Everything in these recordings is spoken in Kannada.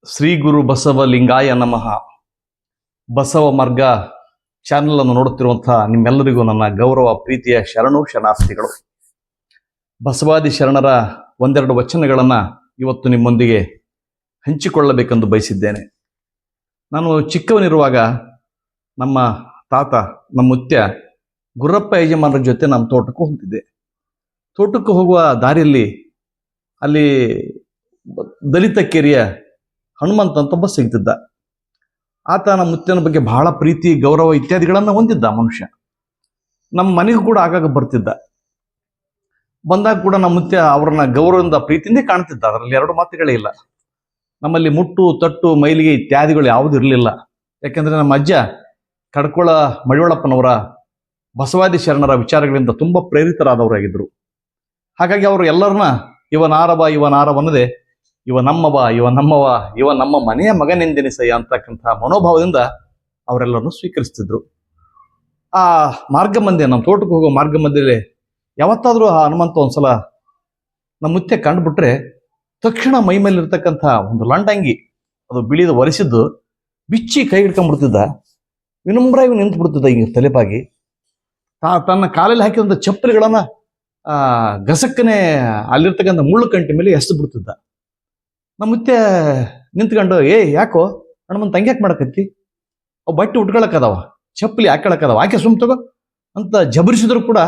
ಶ್ರೀ ಗುರು ಬಸವಲಿಂಗಾಯ ನಮಃ. ಬಸವ ಮಾರ್ಗ ಚಾನೆಲ್ ಅನ್ನು ನೋಡುತ್ತಿರುವಂತಹ ನಿಮ್ಮೆಲ್ಲರಿಗೂ ನನ್ನ ಗೌರವ ಪ್ರೀತಿಯ ಶರಣು ಶರಣಾರ್ಥಿಗಳು. ಬಸವಾದಿ ಶರಣರ ಒಂದೆರಡು ವಚನಗಳನ್ನು ಇವತ್ತು ನಿಮ್ಮೊಂದಿಗೆ ಹಂಚಿಕೊಳ್ಳಬೇಕೆಂದು ಬಯಸಿದ್ದೇನೆ. ನಾನು ಚಿಕ್ಕವನಿರುವಾಗ ನಮ್ಮ ತಾತ, ನಮ್ಮ ಮುತ್ಯ ಗುರ್ರಪ್ಪ ಯಜಮಾನರ ಜೊತೆ ನಮ್ಮ ತೋಟಕ್ಕೆ ಹೋಗ್ತಿದ್ದೆ. ತೋಟಕ್ಕೆ ಹೋಗುವ ದಾರಿಯಲ್ಲಿ ಅಲ್ಲಿ ದಲಿತ ಕೆರೆಯ ಹನುಮಂತ ಅಂತ ಒಬ್ಬ ಸಿಗ್ತಿದ್ದ. ಆತ ನಮ್ಮ ಮುತ್ಯನ ಬಗ್ಗೆ ಬಹಳ ಪ್ರೀತಿ, ಗೌರವ ಇತ್ಯಾದಿಗಳನ್ನು ಹೊಂದಿದ್ದ ಮನುಷ್ಯ. ನಮ್ಮ ಮನೆಗೂ ಕೂಡ ಆಗಾಗ ಬರ್ತಿದ್ದ. ಬಂದಾಗ ಕೂಡ ನಮ್ಮ ಮುತ್ಯ ಅವರನ್ನ ಗೌರವದಿಂದ ಪ್ರೀತಿಯಿಂದ ಕಾಣ್ತಿದ್ದ. ಅದರಲ್ಲಿ ಎರಡು ಮಾತುಗಳೇ ಇಲ್ಲ. ನಮ್ಮಲ್ಲಿ ಮುಟ್ಟು, ತಟ್ಟು, ಮೈಲಿಗೆ ಇತ್ಯಾದಿಗಳು ಯಾವುದೂ ಇರಲಿಲ್ಲ. ಯಾಕೆಂದ್ರೆ ನಮ್ಮ ಅಜ್ಜ ಕಡ್ಕೊಳ ಮಡಿವಳಪ್ಪನವರ ಬಸವಾದಿ ಶರಣರ ವಿಚಾರಗಳಿಂದ ತುಂಬ ಪ್ರೇರಿತರಾದವರಾಗಿದ್ದರು. ಹಾಗಾಗಿ ಅವರು ಎಲ್ಲರನ್ನ ಇವನಾರವನ್ನದೆ ಇವ ನಮ್ಮವ, ಇವ ನಮ್ಮವ, ಇವ ನಮ್ಮ ಮನೆಯ ಮಗನೆಂದೆನಿಸಯ್ಯ ಅಂತಕ್ಕಂಥ ಮನೋಭಾವದಿಂದ ಅವರೆಲ್ಲರನ್ನು ಸ್ವೀಕರಿಸ್ತಿದ್ರು. ಆ ಮಾರ್ಗ ಮಧ್ಯೆ, ನಮ್ಮ ತೋಟಕ್ಕೆ ಹೋಗೋ ಮಾರ್ಗ ಮಧ್ಯೆಯಲ್ಲಿ ಯಾವತ್ತಾದ್ರೂ ಆ ಹನುಮಂತ ಒಂದ್ಸಲ ನಮ್ಮ ಮುತ್ಯ ಕಂಡುಬಿಟ್ರೆ ತಕ್ಷಣ ಮೈ ಮೇಲೆ ಇರ್ತಕ್ಕಂಥ ಒಂದು ಲಂಡಂಗಿ, ಅದು ಬಿಳಿದು ಒರೆಸಿದ್ದು ಬಿಚ್ಚಿ ಕೈ ಹಿಡ್ಕೊಂಡ್ಬಿಡ್ತಿದ್ದ. ವಿನಮ್ರಾಗಿ ನಿಂತು ಬಿಡ್ತಿದ್ದ ಹಿಂಗೆ ತಲೆಬಾಗಿ. ತನ್ನ ಕಾಲಲ್ಲಿ ಹಾಕಿದಂಥ ಚಪ್ಪಲಿಗಳನ್ನ ಗಸಕ್ಕನೆ ಅಲ್ಲಿರ್ತಕ್ಕಂಥ ಮುಳ್ಳು ಕಂಟಿ ಮೇಲೆ ಎಸ್ದು ಬಿಡ್ತಿದ್ದ. ನಮ್ಮ ಮುತ್ಯ ನಿಂತ್ಕೊಂಡು, ಯಾಕೋ ಹನುಮಂತ ಹಂಗ್ಯಾಕೆ ಮಾಡಕತ್ತಿ? ಅವು ಬಟ್ಟೆ ಉಟ್ಕೊಳಕ್ಕದಾವ, ಚಪ್ಪಲಿ ಹಾಕೊಳಕ್ಕದಾವ, ಆಕೆ ಸುಮ್ ತಗೋ ಅಂತ ಜಬರಿಸಿದ್ರು ಕೂಡ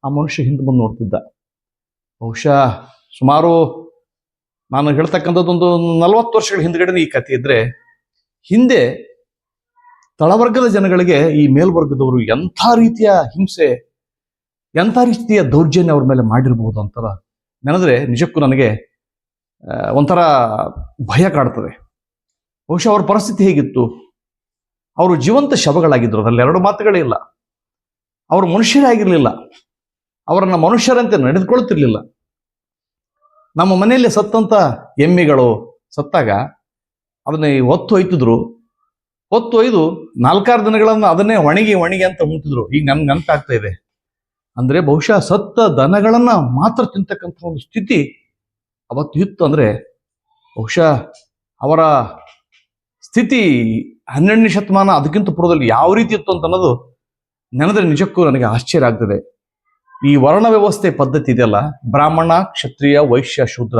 ಆ ಮನುಷ್ಯ ಹಿಂದೆ ಬಂದು ನೋಡ್ತಿದ್ದ. ಬಹುಶಃ ಸುಮಾರು ನಾನು ಹೇಳ್ತಕ್ಕಂಥದ್ದೊಂದು 40 ವರ್ಷಗಳ ಹಿಂದ್ಗಡೆ ಈ ಕಥೆ ಇದ್ರೆ, ಹಿಂದೆ ತಳವರ್ಗದ ಜನಗಳಿಗೆ ಈ ಮೇಲ್ವರ್ಗದವರು ಎಂಥ ರೀತಿಯ ಹಿಂಸೆ, ಎಂಥ ರೀತಿಯ ದೌರ್ಜನ್ಯ ಅವ್ರ ಮೇಲೆ ಮಾಡಿರ್ಬೋದು ಅಂತ ನೆನೆದ್ರೆ ನಿಜಕ್ಕೂ ನನಗೆ ಒಂಥರ ಭಯ ಕಾಡ್ತದೆ. ಬಹುಶಃ ಅವ್ರ ಪರಿಸ್ಥಿತಿ ಹೇಗಿತ್ತು? ಅವರು ಜೀವಂತ ಶವಗಳಾಗಿದ್ರು, ಅದರಲ್ಲಿ ಎರಡು ಮಾತುಗಳೇ ಇಲ್ಲ. ಅವರು ಮನುಷ್ಯರೇ ಆಗಿರಲಿಲ್ಲ, ಅವರನ್ನ ಮನುಷ್ಯರಂತೆ ನಡೆದುಕೊಳ್ತಿರ್ಲಿಲ್ಲ. ನಮ್ಮ ಮನೆಯಲ್ಲಿ ಸತ್ತಂತ ಎಮ್ಮೆಗಳು ಸತ್ತಾಗ ಅದನ್ನ ಹೊತ್ತು ಒಯ್ತಿದ್ರು. ಹೊತ್ತು ಒಯ್ದು 4-6 ದಿನಗಳನ್ನು ಅದನ್ನೇ ಒಣಗಿ ಅಂತ ಉಣ್ತಿದ್ರು. ಈಗ ನನ್ಗೆ ನೆನಪಾಗ್ತಾ ಇದೆ. ಅಂದ್ರೆ ಬಹುಶಃ ಸತ್ತ ದನಗಳನ್ನ ಮಾತ್ರ ತಿಂತಕ್ಕಂಥ ಒಂದು ಸ್ಥಿತಿ ಅವತ್ತು ಇತ್ತು. ಅಂದ್ರೆ ಬಹುಶಃ ಅವರ ಸ್ಥಿತಿ 12ನೇ ಶತಮಾನ ಅದಕ್ಕಿಂತ ಪೂರ್ವದಲ್ಲಿ ಯಾವ ರೀತಿ ಇತ್ತು ಅಂತ ಅನ್ನೋದು ನೆನೆದ್ರೆ ನಿಜಕ್ಕೂ ನನಗೆ ಆಶ್ಚರ್ಯ ಆಗ್ತದೆ. ಈ ವರ್ಣ ವ್ಯವಸ್ಥೆ ಪದ್ಧತಿ ಇದೆಯಲ್ಲ, ಬ್ರಾಹ್ಮಣ, ಕ್ಷತ್ರಿಯ, ವೈಶ್ಯ, ಶೂದ್ರ,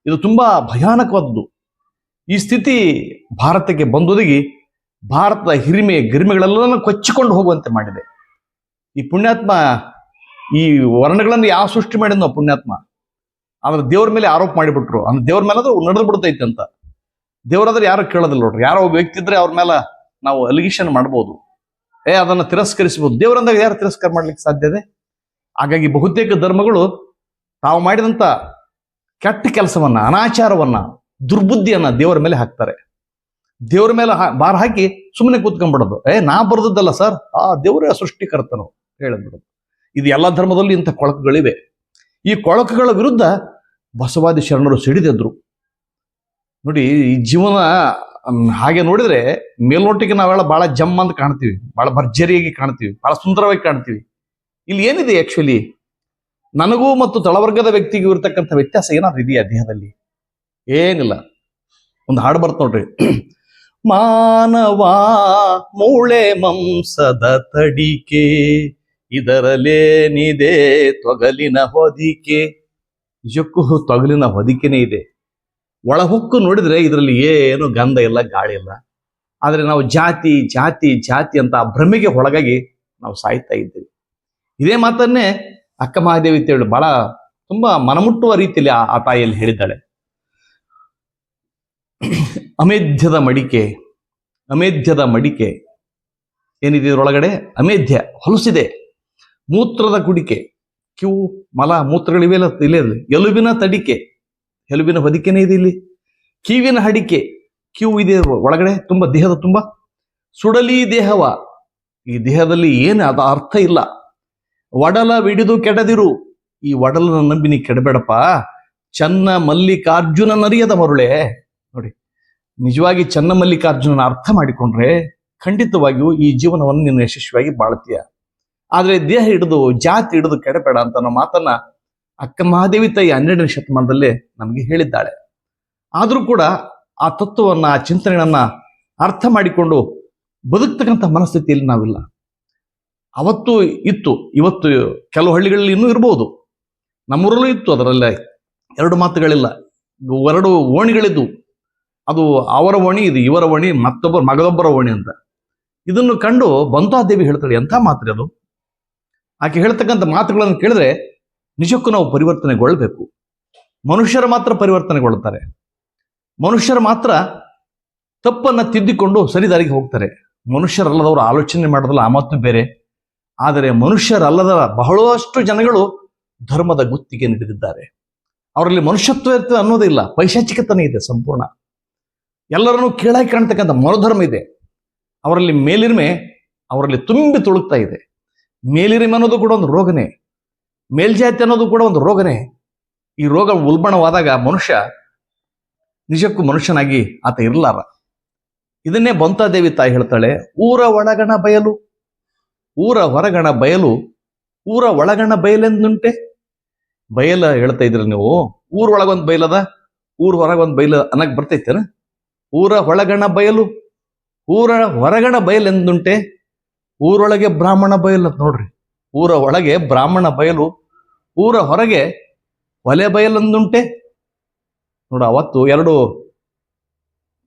ಇದು ತುಂಬಾ ಭಯಾನಕವಾದದ್ದು. ಈ ಸ್ಥಿತಿ ಭಾರತಕ್ಕೆ ಬಂದೊದಗಿ ಭಾರತದ ಗರಿಮೆಗಳೆಲ್ಲ ಕೊಚ್ಚಿಕೊಂಡು ಹೋಗುವಂತೆ ಮಾಡಿದೆ. ಈ ಪುಣ್ಯಾತ್ಮ ಈ ವರ್ಣಗಳನ್ನು ಯಾವ ಸೃಷ್ಟಿ ಮಾಡಿದ್ನೋ ಪುಣ್ಯಾತ್ಮ, ಆದ್ರೆ ದೇವ್ರ ಮೇಲೆ ಆರೋಪ ಮಾಡಿಬಿಟ್ರು. ಅಂದ್ರೆ ದೇವ್ರ ಮೇಲೆ ಅದು ನಡೆದು ಬಿಡ್ತೈತೆ ಅಂತ. ದೇವರಾದ್ರೆ ಯಾರು ಕೇಳೋದಿಲ್ಲ ನೋಡ್ರಿ. ಯಾರೋ ಒಬ್ಬ ವ್ಯಕ್ತಿ ಇದ್ರೆ ಅವ್ರ ಮೇಲೆ ನಾವು ಅಲಿಗೇಷನ್ ಮಾಡ್ಬೋದು, ಅದನ್ನ ತಿರಸ್ಕರಿಸಬಹುದು. ದೇವರಂದಾಗ ಯಾರು ತಿರಸ್ಕಾರ ಮಾಡ್ಲಿಕ್ಕೆ ಸಾಧ್ಯ ಇದೆ? ಹಾಗಾಗಿ ಬಹುತೇಕ ಧರ್ಮಗಳು ತಾವು ಮಾಡಿದಂತ ಕೆಟ್ಟ ಕೆಲಸವನ್ನ, ಅನಾಚಾರವನ್ನ, ದುರ್ಬುದ್ಧಿಯನ್ನ ದೇವರ ಮೇಲೆ ಹಾಕ್ತಾರೆ. ದೇವರ ಮೇಲೆ ಭಾರ ಹಾಕಿ ಸುಮ್ಮನೆ ಕೂತ್ಕೊಂಡ್ಬಿಡೋದು. ನಾ ಬರ್ದದ್ದಲ್ಲ ಸರ್, ಆ ದೇವರೇ ಸೃಷ್ಟಿಕರ್ತನು ಹೇಳಿದ್ಬಿಡೋದು. ಇದು ಎಲ್ಲ ಧರ್ಮದಲ್ಲಿ ಇಂಥ ಕೊಳಕುಗಳಿವೆ. ಈ ಕೊಳಕುಗಳ ವಿರುದ್ಧ ಬಸವಾದಿ ಶರಣರು ಸಿಡಿದೆದ್ರು. ನೋಡಿ, ಈ ಜೀವನ ಹಾಗೆ ನೋಡಿದ್ರೆ ಮೇಲ್ನೋಟಿಗೆ ನಾವೆಲ್ಲ ಬಹಳ ಜಮ್ ಅಂತ ಕಾಣ್ತೀವಿ, ಬಹಳ ಭರ್ಜರಿಯಾಗಿ ಕಾಣ್ತೀವಿ, ಬಹಳ ಸುಂದರವಾಗಿ ಕಾಣ್ತೀವಿ. ಇಲ್ಲಿ ಏನಿದೆ ಆಕ್ಚುಲಿ? ನನಗೂ ಮತ್ತು ತಳವರ್ಗದ ವ್ಯಕ್ತಿಗೂ ಇರ್ತಕ್ಕಂಥ ವ್ಯತ್ಯಾಸ ಏನಾದ್ರು ಇದೆಯಾ ದೇಹದಲ್ಲಿ? ಏನಿಲ್ಲ. ಒಂದು ಹಾಡು ಬರ್ತ ನೋಡ್ರಿ. ಮಾನವ ಮೂಳೆ ಮಂಸದ ತಡಿಕೆ, ಇದರಲ್ಲೇನಿದೆ ತೊಗಲಿನ ಹೊದಿಕೆ. ನಿಜಕ್ಕೂ ತೊಗಲಿನ ಹೊದಿಕೆನೇ ಇದೆ. ಒಳಹೊಕ್ಕು ನೋಡಿದ್ರೆ ಇದರಲ್ಲಿ ಏನು ಗಂಧ ಇಲ್ಲ, ಗಾಳಿ ಇಲ್ಲ. ಆದ್ರೆ ನಾವು ಜಾತಿ ಜಾತಿ ಜಾತಿ ಅಂತ ಆ ಭ್ರಮೆಗೆ ಒಳಗಾಗಿ ನಾವು ಸಾಯ್ತಾ ಇದ್ದೇವೆ. ಇದೇ ಮಾತನ್ನೇ ಅಕ್ಕ ಮಹಾದೇವಿ ಅಂತೇಳಿ ಬಹಳ ತುಂಬಾ ಮನಮುಟ್ಟುವ ರೀತಿಯಲ್ಲಿ ಆ ತಾಯಿಯಲ್ಲಿ ಹೇಳಿದ್ದಾಳೆ. ಅಮೇಧ್ಯದ ಮಡಿಕೆ ಏನಿದೆ ಇದರೊಳಗಡೆ? ಅಮೇಧ್ಯ ಹೊಲಸಿದೆ. ಮೂತ್ರದ ಕುಡಿಕೆ, ಕಿವು, ಮಲ, ಮೂತ್ರಗಳಿವೆಲ್ಲ ಇಲ್ಲೇ ಇರಲಿ. ಎಲುಬಿನ ತಡಿಕೆ, ಎಲುಬಿನ ಹೊದಿಕೆನೇ ಇದೆ ಇಲ್ಲಿ. ಕಿವಿನ ಹಡಿಕೆ, ಕಿವು ಇದೆ ಒಳಗಡೆ ತುಂಬ, ದೇಹದ ತುಂಬ. ಸುಡಲಿ ದೇಹವ, ಈ ದೇಹದಲ್ಲಿ ಏನು ಅದ ಅರ್ಥ ಇಲ್ಲ. ಒಡಲ ವಿಡಿದು ಕೆಡದಿರು, ಈ ಒಡಲನ ನಂಬಿ ನೀ ಕೆಡಬೇಡಪ್ಪ. ಚನ್ನ ಮಲ್ಲಿಕಾರ್ಜುನ ನರಿಯದ ಮರುಳೆ. ನೋಡಿ, ನಿಜವಾಗಿ ಚನ್ನ ಮಲ್ಲಿಕಾರ್ಜುನನ ಅರ್ಥ ಮಾಡಿಕೊಂಡ್ರೆ ಖಂಡಿತವಾಗಿಯೂ ಈ ಜೀವನವನ್ನು ನೀನು ಯಶಸ್ವಿಯಾಗಿ ಬಾಳ್ತೀಯ. ಆದ್ರೆ ದೇಹ ಹಿಡಿದು ಜಾತಿ ಹಿಡಿದು ಕೆಡಬೇಡ ಅಂತ ಅನ್ನೋ ಮಾತನ್ನ ಅಕ್ಕ ಮಹಾದೇವಿ ತಾಯಿ 12ನೇ ಶತಮಾನದಲ್ಲೇ ನಮಗೆ ಹೇಳಿದ್ದಾಳೆ. ಆದ್ರೂ ಕೂಡ ಆ ತತ್ವವನ್ನ, ಆ ಚಿಂತನೆಗಳನ್ನ ಅರ್ಥ ಮಾಡಿಕೊಂಡು ಬದುಕ್ತಕ್ಕಂಥ ಮನಸ್ಥಿತಿಯಲ್ಲಿ ನಾವಿಲ್ಲ. ಅವತ್ತು ಇತ್ತು, ಇವತ್ತು ಕೆಲವು ಹಳ್ಳಿಗಳಲ್ಲಿ ಇನ್ನೂ ಇರ್ಬೋದು, ನಮ್ಮೂರಲ್ಲೂ ಇತ್ತು. ಅದರಲ್ಲೇ ಎರಡು ಮಾತುಗಳಿಲ್ಲ. ಎರಡು ಓಣಿಗಳಿದ್ವು. ಅದು ಅವರ ಓಣಿ, ಇದು ಇವರ ಓಣಿ, ಮಗದೊಬ್ಬರ ಓಣಿ ಅಂತ. ಇದನ್ನು ಕಂಡು ಬಂತಾದೇವಿ ಹೇಳ್ತಾಳೆ, ಎಂಥ ಮಾತ್ರೆ ಅದು. ಆಕೆ ಹೇಳ್ತಕ್ಕಂಥ ಮಾತುಗಳನ್ನು ಕೇಳಿದ್ರೆ ನಿಜಕ್ಕೂ ನಾವು ಪರಿವರ್ತನೆಗೊಳ್ಬೇಕು. ಮನುಷ್ಯರು ಮಾತ್ರ ಪರಿವರ್ತನೆಗೊಳ್ತಾರೆ. ಮನುಷ್ಯರು ಮಾತ್ರ ತಪ್ಪನ್ನು ತಿದ್ದಿಕೊಂಡು ಸರಿದಾರಿಗೆ ಹೋಗ್ತಾರೆ. ಮನುಷ್ಯರಲ್ಲದವರು ಆಲೋಚನೆ ಮಾಡೋದಲ್ಲ, ಆ ಮಾತು ಬೇರೆ. ಆದರೆ ಮನುಷ್ಯರಲ್ಲದ ಬಹಳಷ್ಟು ಜನಗಳು ಧರ್ಮದ ಗುತ್ತಿಗೆ ನಡೆದಿದ್ದಾರೆ. ಅವರಲ್ಲಿ ಮನುಷ್ಯತ್ವ ಇರ್ತದೆ ಅನ್ನೋದಿಲ್ಲ, ಪೈಶಾಚಿಕತನ ಇದೆ ಸಂಪೂರ್ಣ. ಎಲ್ಲರನ್ನೂ ಕೀಳಾಗಿ ಕಾಣ್ತಕ್ಕಂಥ ಮನೋಧರ್ಮ ಇದೆ ಅವರಲ್ಲಿ. ಮೇಲಿರಿಮೆ ಅವರಲ್ಲಿ ತುಂಬಿ ತುಳುಕ್ತಾ ಇದೆ. ಮೇಲಿರಿಮೆ ಅನ್ನೋದು ಕೂಡ ಒಂದು ರೋಗನೇ, ಮೇಲ್ಜಾತಿ ಅನ್ನೋದು ಕೂಡ ಒಂದು ರೋಗನೇ. ಈ ರೋಗ ಉಲ್ಬಣವಾದಾಗ ಮನುಷ್ಯ ನಿಜಕ್ಕೂ ಮನುಷ್ಯನಾಗಿ ಆತ ಇರಲಾರ. ಇದನ್ನೇ ಬಂತಾದೇವಿ ತಾಯಿ ಹೇಳ್ತಾಳೆ, ಊರ ಒಳಗಣ ಬಯಲು, ಊರ ಹೊರಗಣ ಬಯಲು, ಊರ ಒಳಗಣ ಬಯಲೆಂದುಂಟೆ. ಬಯಲ ಹೇಳ್ತಾ ಇದ್ರಿ ನೀವು, ಊರ ಒಳಗೊಂದು ಬಯಲದ, ಊರ ಹೊರಗೊಂದು ಬಯಲ ಅನ್ನಕ್ ಬರ್ತೈತೇನ? ಊರ ಒಳಗಣ ಬಯಲು, ಊರ ಹೊರಗಣ ಬಯಲೆಂದುಂಟೆ. ಊರೊಳಗೆ ಬ್ರಾಹ್ಮಣ ಬಯಲು ಅಂತ ನೋಡ್ರಿ. ಊರ ಒಳಗೆ ಬ್ರಾಹ್ಮಣ ಬಯಲು, ಊರ ಹೊರಗೆ ಒಲೆ ಬಯಲೊಂದುಂಟೆ. ನೋಡ, ಅವತ್ತು ಎರಡು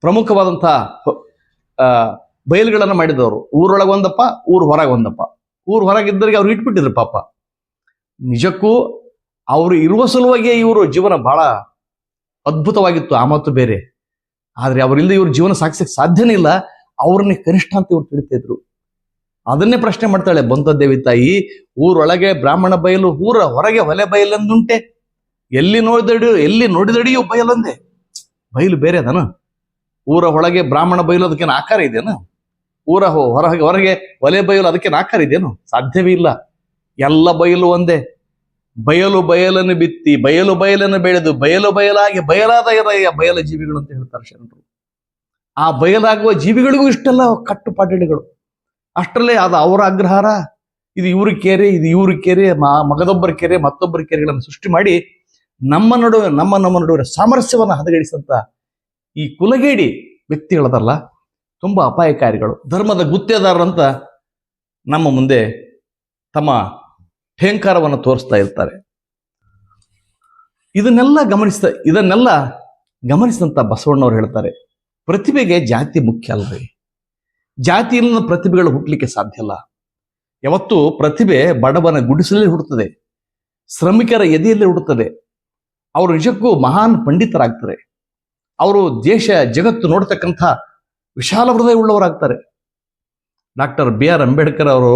ಪ್ರಮುಖವಾದಂಥ ಬಯಲುಗಳನ್ನು ಮಾಡಿದವರು. ಊರೊಳಗೊಂದಪ್ಪ, ಊರು ಹೊರಗೊಂದಪ್ಪ. ಊರು ಹೊರಗಿದ್ದರಿಗೆ ಅವ್ರು ಇಟ್ಬಿಟ್ಟಿದ್ರು ಪಾಪ. ನಿಜಕ್ಕೂ ಅವರು ಇರುವ ಸಲುವಾಗಿ ಇವರು ಜೀವನ ಬಹಳ ಅದ್ಭುತವಾಗಿತ್ತು, ಆ ಮಾತು ಬೇರೆ. ಆದ್ರೆ ಅವರಿಂದ ಇವ್ರ ಜೀವನ ಸಾಗಿಸಕ್ಕೆ ಸಾಧ್ಯನೇ ಇಲ್ಲ. ಅವ್ರನ್ನೇ ಕನಿಷ್ಠ ಅಂತ ಇವ್ರು ತಿಳಿತಾ ಇದ್ರು. ಅದನ್ನೇ ಪ್ರಶ್ನೆ ಮಾಡ್ತಾಳೆ ಬಂತಾದೇವಿ ತಾಯಿ, ಊರೊಳಗೆ ಬ್ರಾಹ್ಮಣ ಬಯಲು, ಊರ ಹೊರಗೆ ಹೊಲೆ ಬಯಲೆಂದುಂಟೆ. ಎಲ್ಲಿ ನೋಡಿದಡಿಯೂ ಬಯಲೊಂದೇ. ಬಯಲು ಬೇರೆ ಅದನ? ಊರ ಒಳಗೆ ಬ್ರಾಹ್ಮಣ ಬಯಲು ಅದಕ್ಕೇನು ಆಕಾರ ಇದೆಯೇನು? ಊರ ಹೊರಗೆ ಒಲೆ ಬಯಲು ಅದಕ್ಕೇನು ಆಕಾರ ಇದೆಯೇನು? ಸಾಧ್ಯವೇ ಇಲ್ಲ. ಎಲ್ಲ ಬಯಲು ಒಂದೇ. ಬಯಲು ಬಯಲನ್ನು ಬಿತ್ತಿ, ಬಯಲು ಬಯಲನ್ನು ಬೆಳೆದು, ಬಯಲು ಬಯಲಾಗಿ ಬಯಲಾದ ಬಯಲ ಜೀವಿಗಳು ಅಂತ ಹೇಳ್ತಾರೆ ಶರಣರು. ಆ ಬಯಲಾಗುವ ಜೀವಿಗಳಿಗೂ ಇಷ್ಟೆಲ್ಲ ಕಟ್ಟುಪಾಡುಗಳು. ಅಷ್ಟರಲ್ಲೇ ಅದು ಅವರ ಅಗ್ರಹಾರ, ಇದು ಇವ್ರ ಕೆರೆ, ಇದು ಇವ್ರ ಕೆರೆ, ಮಗದೊಬ್ಬರ ಕೆರೆ, ಮತ್ತೊಬ್ಬರ ಕೆರೆಗಳನ್ನು ಸೃಷ್ಟಿ ಮಾಡಿ ನಮ್ಮ ನಡುವೆ ಸಾಮರಸ್ಯವನ್ನು ಹದಗೆಡಿಸಂತ ಈ ಕುಲಗೇಡಿ ವ್ಯಕ್ತಿಗಳದಲ್ಲ, ತುಂಬಾ ಅಪಾಯಕಾರಿಗಳು. ಧರ್ಮದ ಗುತ್ತೇದಾರರಂತ ನಮ್ಮ ಮುಂದೆ ತಮ್ಮ ಠೇಂಕಾರವನ್ನು ತೋರಿಸ್ತಾ ಇರ್ತಾರೆ. ಇದನ್ನೆಲ್ಲ ಗಮನಿಸಿದಂತ ಬಸವಣ್ಣವ್ರು ಹೇಳ್ತಾರೆ, ಪ್ರತಿಭೆಗೆ ಜಾತಿ ಮುಖ್ಯ ಅಲ್ರಿ. ಜಾತಿ ಇಲ್ಲದ ಪ್ರತಿಭೆಗಳು ಹುಟ್ಟಲಿಕ್ಕೆ ಸಾಧ್ಯ ಇಲ್ಲ. ಯಾವತ್ತು ಪ್ರತಿಭೆ ಬಡವನ ಗುಡಿಸಲೇ ಹುಟ್ಟುತ್ತದೆ, ಶ್ರಮಿಕರ ಎದೆಯಲ್ಲೇ ಹುಟ್ಟುತ್ತದೆ. ಅವರು ನಿಜಕ್ಕೂ ಮಹಾನ್ ಪಂಡಿತರಾಗ್ತಾರೆ. ಅವರು ದೇಶ ಜಗತ್ತು ನೋಡ್ತಕ್ಕಂಥ ವಿಶಾಲ ಹೃದಯ ಉಳ್ಳವರಾಗ್ತಾರೆ. ಡಾಕ್ಟರ್ BR ಅಂಬೇಡ್ಕರ್ ಅವರು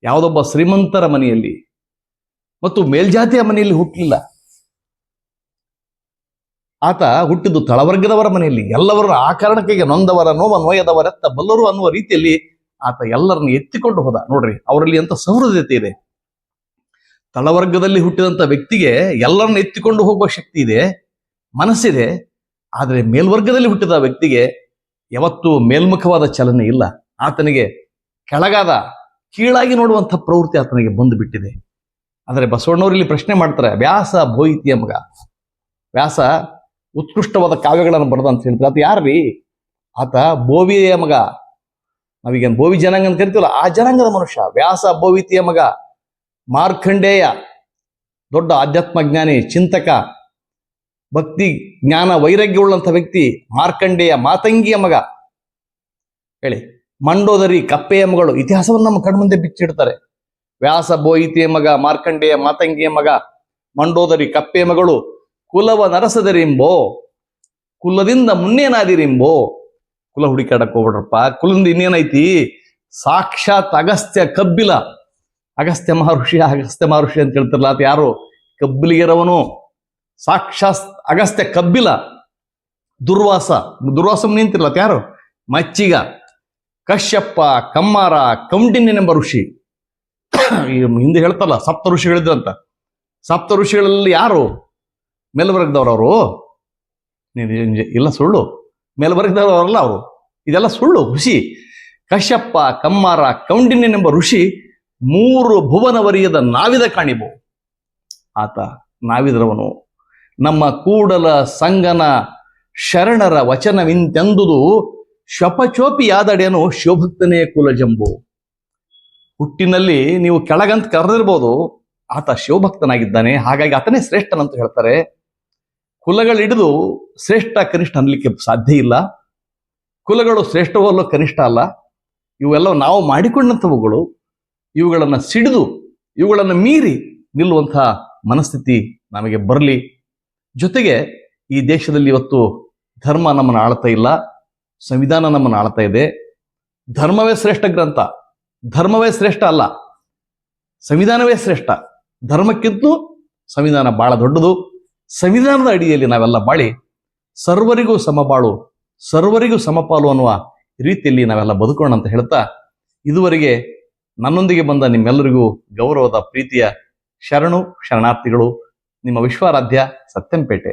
ಯಾವುದೊಬ್ಬ ಶ್ರೀಮಂತರ ಮನೆಯಲ್ಲಿ ಮತ್ತು ಮೇಲ್ಜಾತಿಯ ಮನೆಯಲ್ಲಿ ಹುಟ್ಟಲಿಲ್ಲ. ಆತ ಹುಟ್ಟಿದ್ದು ತಳವರ್ಗದವರ ಮನೆಯಲ್ಲಿ. ಎಲ್ಲವರ ಆ ಕಾರಣಕ್ಕೆ ನೊಂದವರ ನೋವ ನೋಯದವರೆತ್ತ ಬಲ್ಲರು ಅನ್ನುವ ರೀತಿಯಲ್ಲಿ ಆತ ಎಲ್ಲರನ್ನು ಎತ್ತಿಕೊಂಡು ಹೋದ. ನೋಡ್ರಿ, ಅವರಲ್ಲಿ ಎಂತ ಸಹೃದಯತೆ ಇದೆ. ತಳವರ್ಗದಲ್ಲಿ ಹುಟ್ಟಿದಂಥ ವ್ಯಕ್ತಿಗೆ ಎಲ್ಲರನ್ನು ಎತ್ತಿಕೊಂಡು ಹೋಗುವ ಶಕ್ತಿ ಇದೆ, ಮನಸ್ಸಿದೆ. ಆದರೆ ಮೇಲ್ವರ್ಗದಲ್ಲಿ ಹುಟ್ಟಿದ ವ್ಯಕ್ತಿಗೆ ಯಾವತ್ತೂ ಮೇಲ್ಮುಖವಾದ ಚಲನೆ ಇಲ್ಲ. ಆತನಿಗೆ ಕೆಳಗಾದ, ಕೀಳಾಗಿ ನೋಡುವಂಥ ಪ್ರವೃತ್ತಿ ಆತನಿಗೆ ಬಂದು ಬಿಟ್ಟಿದೆ. ಆದರೆ ಬಸವಣ್ಣವರು ಇಲ್ಲಿ ಪ್ರಶ್ನೆ ಮಾಡ್ತಾರೆ, ವ್ಯಾಸ ಬೋಯಿತಿಯ ಮಗ. ವ್ಯಾಸ ಉತ್ಕೃಷ್ಟವಾದ ಕಾವ್ಯಗಳನ್ನು ಬರೆದ ಅಂತ ಹೇಳ್ತಾರೆ. ಅದು ಯಾರ್ರೀ? ಆತ ಬೋವಿಯ ಮಗ. ನಾವೀಗೇನು ಬೋವಿ ಜನಾಂಗ ಅಂತ ಕರಿತೀವಲ್ಲ, ಆ ಜನಾಂಗದ ಮನುಷ್ಯ. ವ್ಯಾಸ ಬೋವಿತಿಯ ಮಗ. ಮಾರ್ಕಂಡೇಯ ದೊಡ್ಡ ಆಧ್ಯಾತ್ಮ ಜ್ಞಾನಿ, ಚಿಂತಕ, ಭಕ್ತಿ ಜ್ಞಾನ ವೈರಾಗ್ಯವುಳ್ಳಂಥ ವ್ಯಕ್ತಿ. ಮಾರ್ಕಂಡೇಯ ಮಾತಂಗಿಯ ಮಗ. ಹೇಳಿ, ಮಂಡೋದರಿ ಕಪ್ಪೆಯ ಮಗಳು. ಇತಿಹಾಸವನ್ನು ನಮ್ಮ ಕಣ್ಮುಂದೆ ಬಿಚ್ಚಿಡ್ತಾರೆ. ವ್ಯಾಸ ಬೋಯಿತಿಯ ಮಗ, ಮಾರ್ಕಂಡೇಯ ಮಾತಂಗಿಯ ಮಗ, ಮಂಡೋದರಿ ಕಪ್ಪೆಯ ಮಗಳು, ಕುಲವ ನರಸದರಿಂಬೋ, ಕುಲದಿಂದ ಮುನ್ನೇನಾದಿರಿಂಬೋ. ಕುಲ ಹುಡುಕಾಡಕ್ ಹೋಗ್ಬಿಡ್ರಪ್ಪ. ಕುಲದಿಂದ ಇನ್ನೇನೈತಿ? ಸಾಕ್ಷಾತ್ ಅಗಸ್ತ್ಯ ಕಬ್ಬಿಲ. ಅಗಸ್ತ್ಯ ಮಹರ್ಷಿ ಅಂತ ಹೇಳ್ತಾರಲ್ಲ, ಅದು ಯಾರು? ಕಬ್ಬಿಲಿಗೆರವನು. ಸಾಕ್ಷಾತ್ ಅಗಸ್ತ್ಯ ಕಬ್ಬಿಲ. ದುರ್ವಾಸ ನಿಂತಿರಲ್ಲ, ಅದು ಯಾರು? ಮಚ್ಚಿಗ. ಕಶ್ಯಪ, ಕಮ್ಮಾರ, ಕೌಂಡಿನ್ಯನೆಂಬ ಋಷಿ. ಹಿಂದೆ ಹೇಳ್ತಲ್ಲ ಸಪ್ತ ಋಷಿಗಳಿದ್ರಂತ. ಸಪ್ತ ಋಷಿಗಳಲ್ಲಿ ಯಾರು? ಮೇಲ್ವರ್ಗದವ್ರವರು? ಇಲ್ಲ, ಸುಳ್ಳು. ಮೇಲ್ವರ್ಗದವರಲ್ಲ ಅವರು. ಇದೆಲ್ಲ ಸುಳ್ಳು. ಋಷಿ ಕಶ್ಯಪ, ಕಮ್ಮಾರ, ಕೌಂಡಿನ್ಯನೆಂಬ ಋಷಿ 3 ಭುವನವರಿಯದ ನಾವಿದ ಕಾಣಿಬು. ಆತ ನಾವಿದ್ರವನು. ನಮ್ಮ ಕೂಡಲ ಸಂಗನ ಶರಣರ ವಚನವಿಂತೆಂದುದು ಶಪಚೋಪಿಯಾದಡೆನು ಶಿವಭಕ್ತನೇ ಕುಲಜಂಬು. ಹುಟ್ಟಿನಲ್ಲಿ ನೀವು ಕೆಳಗಂತ ಕರೆದಿರ್ಬೋದು, ಆತ ಶಿವಭಕ್ತನಾಗಿದ್ದಾನೆ, ಹಾಗಾಗಿ ಆತನೇ ಶ್ರೇಷ್ಠನಂತ ಹೇಳ್ತಾರೆ. ಕುಲಗಳಿಡಿದು ಶ್ರೇಷ್ಠ ಕನಿಷ್ಠ ಅನ್ಲಿಕ್ಕೆ ಸಾಧ್ಯ ಇಲ್ಲ. ಕುಲಗಳು ಶ್ರೇಷ್ಠವೋ ಅಲ್ಲೋ ಕನಿಷ್ಠ ಅಲ್ಲ. ಇವೆಲ್ಲ ನಾವು ಮಾಡಿಕೊಂಡಂಥವುಗಳು. ಇವುಗಳನ್ನು ಸಿಡಿದು ಇವುಗಳನ್ನು ಮೀರಿ ನಿಲ್ಲುವಂತಹ ಮನಸ್ಥಿತಿ ನಮಗೆ ಬರಲಿ. ಜೊತೆಗೆ ಈ ದೇಶದಲ್ಲಿ ಇವತ್ತು ಧರ್ಮ ನಮ್ಮನ್ನು ಆಳ್ತಾ ಇಲ್ಲ, ಸಂವಿಧಾನ ನಮ್ಮನ್ನು ಆಳ್ತಾ ಇದೆ. ಧರ್ಮವೇ ಶ್ರೇಷ್ಠ ಗ್ರಂಥ, ಧರ್ಮವೇ ಶ್ರೇಷ್ಠ ಅಲ್ಲ, ಸಂವಿಧಾನವೇ ಶ್ರೇಷ್ಠ. ಧರ್ಮಕ್ಕಿಂತಲೂ ಸಂವಿಧಾನ ಬಹಳ ದೊಡ್ಡದು. ಸಂವಿಧಾನದ ಅಡಿಯಲ್ಲಿ ನಾವೆಲ್ಲ ಬಾಳಿ ಸರ್ವರಿಗೂ ಸಮಬಾಳು, ಸರ್ವರಿಗೂ ಸಮಪಾಲು ಅನ್ನುವ ರೀತಿಯಲ್ಲಿ ನಾವೆಲ್ಲ ಬದುಕೋಣ ಅಂತ ಹೇಳ್ತಾ, ಇದುವರೆಗೆ ನನ್ನೊಂದಿಗೆ ಬಂದ ನಿಮ್ಮೆಲ್ಲರಿಗೂ ಗೌರವದ ಪ್ರೀತಿಯ ಶರಣಾರ್ಥಿಗಳು. ನಿಮ್ಮ ವಿಶ್ವಾರಾಧ್ಯ ಸತ್ಯಂಪೇಟೆ.